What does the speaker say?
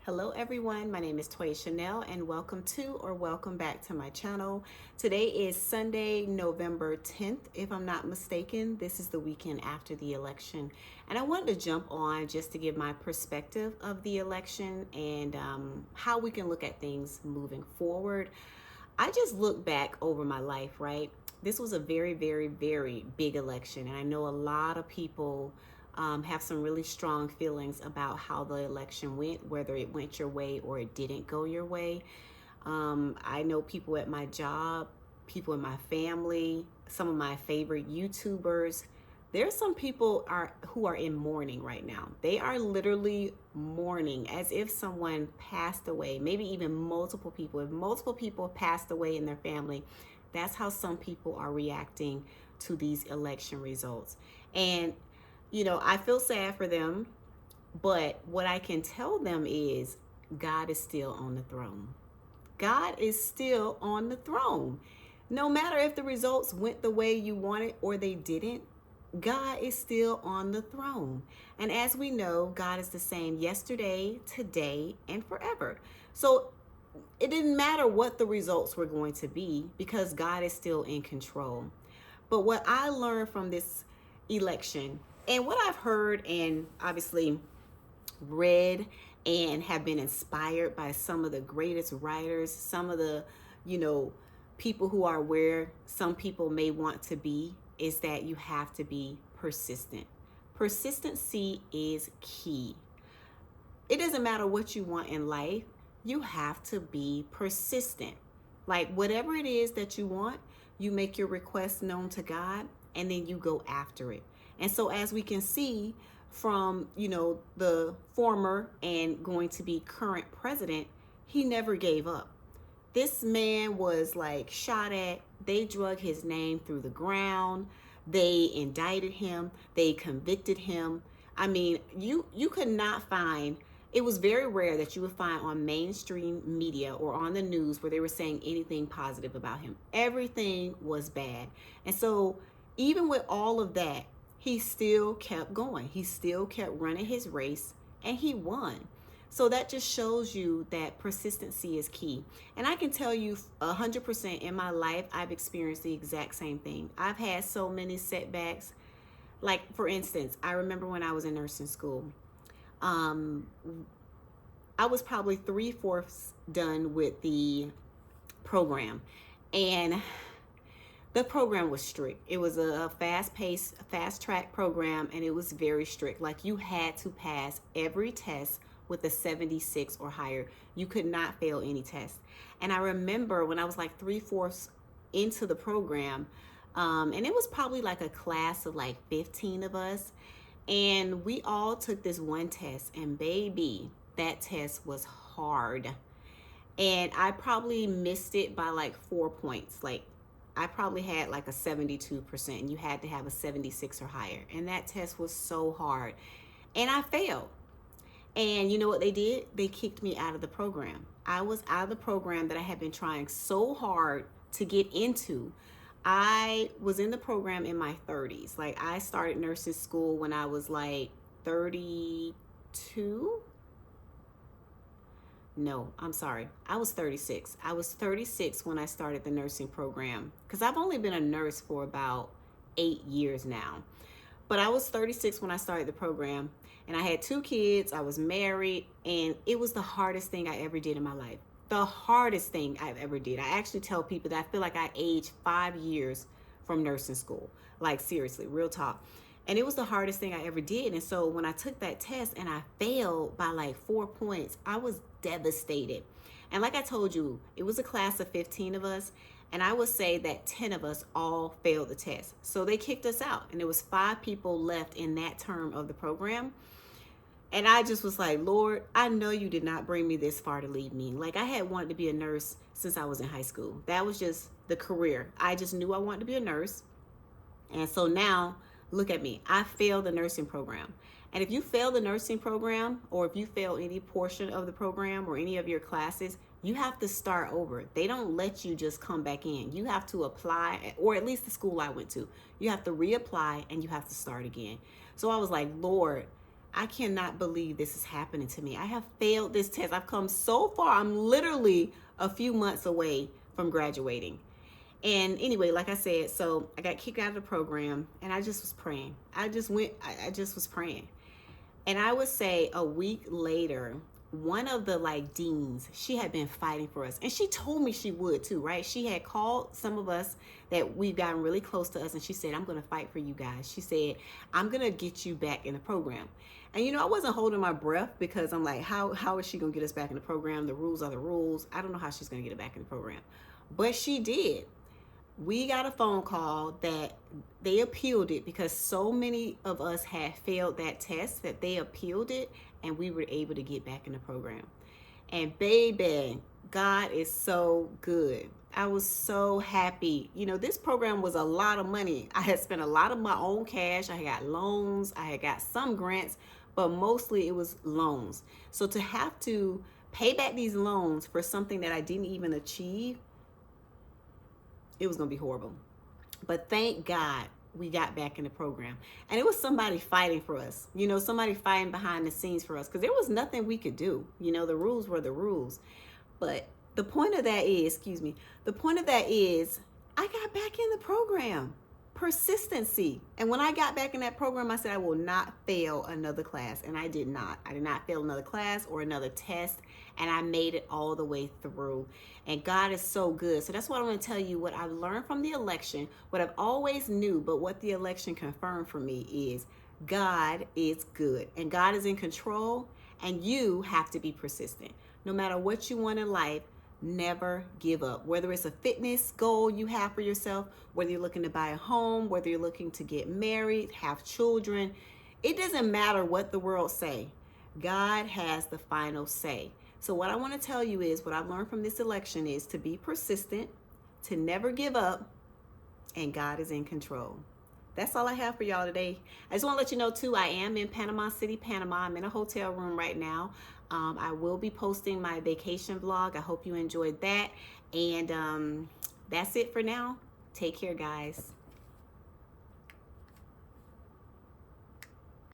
Hello everyone, my name is Toya Shanelle and welcome back to my channel. Today is Sunday, November 10th, if I'm not mistaken. This is the weekend after the election. And I wanted to jump on just to give my perspective of the election and how we can look at things moving forward. I just look back over my life, right? This was a very, very, very big election. And I know a lot of people have some really strong feelings about how the election went, whether it went your way or it didn't go your way. I know people at my job, people in my family, some of my favorite YouTubers. There's some people who are in mourning right now. They are literally mourning as if someone passed away, maybe even multiple people. If multiple people passed away in their family, that's how some people are reacting to these election results. And I feel sad for them, but what I can tell them is God is still on the throne. God is still on the throne. No matter if the results went the way you wanted or they didn't, God is still on the throne. And as we know, God is the same yesterday, today, and forever. So it didn't matter what the results were going to be because God is still in control. But what I learned from this election and what I've heard and obviously read and have been inspired by some of the greatest writers, some of the, people who are where some people may want to be, is that you have to be persistent. Persistency is key. It doesn't matter what you want in life, you have to be persistent. Like whatever it is that you want, you make your request known to God and then you go after it. And so as we can see from, the former and going to be current president, he never gave up. This man was like shot at. They drug his name through the ground. They indicted him. They convicted him. I mean, you could not find, it was very rare that you would find on mainstream media or on the news where they were saying anything positive about him. Everything was bad. And so even with all of that, he still kept going. He still kept running his race and he won. So that just shows you that persistency is key. And I can tell you 100% in my life, I've experienced the exact same thing. I've had so many setbacks. Like, for instance, I remember when I was in nursing school, I was probably 3/4 done with the program. And the program was strict. It was a fast-paced, fast-track program, and it was very strict. Like, you had to pass every test with a 76 or higher. You could not fail any test. And I remember when I was like 3/4 into the program, and it was probably like a class of like 15 of us, and we all took this one test, and baby, that test was hard. And I probably missed it by like 4 points. Like, I probably had like a 72%, and you had to have a 76 or higher. And that test was so hard. And I failed. And you know what they did? They kicked me out of the program. I was out of the program that I had been trying so hard to get into. I was in the program in my 30s. Like, I started nursing school when I was like 32. No, I'm sorry. I was 36. I was 36 when I started the nursing program because I've only been a nurse for about 8 years now. But I was 36 when I started the program, and I had 2 kids. I was married, and it was the hardest thing I ever did in my life. The hardest thing I've ever did. I actually tell people that I feel like I aged 5 years from nursing school. Like, seriously, real talk. And it was the hardest thing I ever did. And so when I took that test and I failed by like 4 points, I was devastated. And like I told you, it was a class of 15 of us. And I would say that 10 of us all failed the test. So they kicked us out. And there was 5 people left in that term of the program. And I just was like, Lord, I know you did not bring me this far to leave me. Like, I had wanted to be a nurse since I was in high school. That was just the career. I just knew I wanted to be a nurse. And so now, look at me. I failed the nursing program. And if you fail the nursing program, or if you fail any portion of the program or any of your classes, you have to start over. They don't let you just come back in. You have to apply, or at least the school I went to. You have to reapply and you have to start again. So I was like, Lord, I cannot believe this is happening to me. I have failed this test. I've come so far. I'm literally a few months away from graduating. And anyway, like I said, so I got kicked out of the program and I just was praying. I just was praying. And I would say a week later, one of the like deans, she had been fighting for us. And she told me she would too, right? She had called some of us that we've gotten really close to us. And she said, I'm going to fight for you guys. She said, I'm going to get you back in the program. And I wasn't holding my breath because I'm like, how is she going to get us back in the program? The rules are the rules. I don't know how she's going to get it back in the program. But she did. We got a phone call that they appealed it because so many of us had failed that test that they appealed it and we were able to get back in the program. And baby, God is so good. I was so happy. This program was a lot of money. I had spent a lot of my own cash. I had got loans. I had got some grants, but mostly it was loans. So to have to pay back these loans for something that I didn't even achieve, it was going to be horrible. But thank God we got back in the program. And it was somebody fighting for us, somebody fighting behind the scenes for us because there was nothing we could do. The rules were the rules. But the point of that is I got back in the program. Persistency. And when I got back in that program, I said I will not fail another class. And I did not. I did not fail another class or another test. And I made it all the way through. And God is so good. So that's what I want to tell you. What I've learned from the election, what I've always knew, but what the election confirmed for me is God is good. And God is in control. And you have to be persistent. No matter what you want in life, never give up. Whether it's a fitness goal you have for yourself, whether you're looking to buy a home, whether you're looking to get married, have children, it doesn't matter what the world say. God has the final say. So what I want to tell you is what I've learned from this election is to be persistent, to never give up, and God is in control. That's all I have for y'all today. I just want to let you know too, I am in Panama City, Panama. I'm in a hotel room right now. I will be posting my vacation vlog. I hope you enjoyed that. And that's it for now. Take care, guys.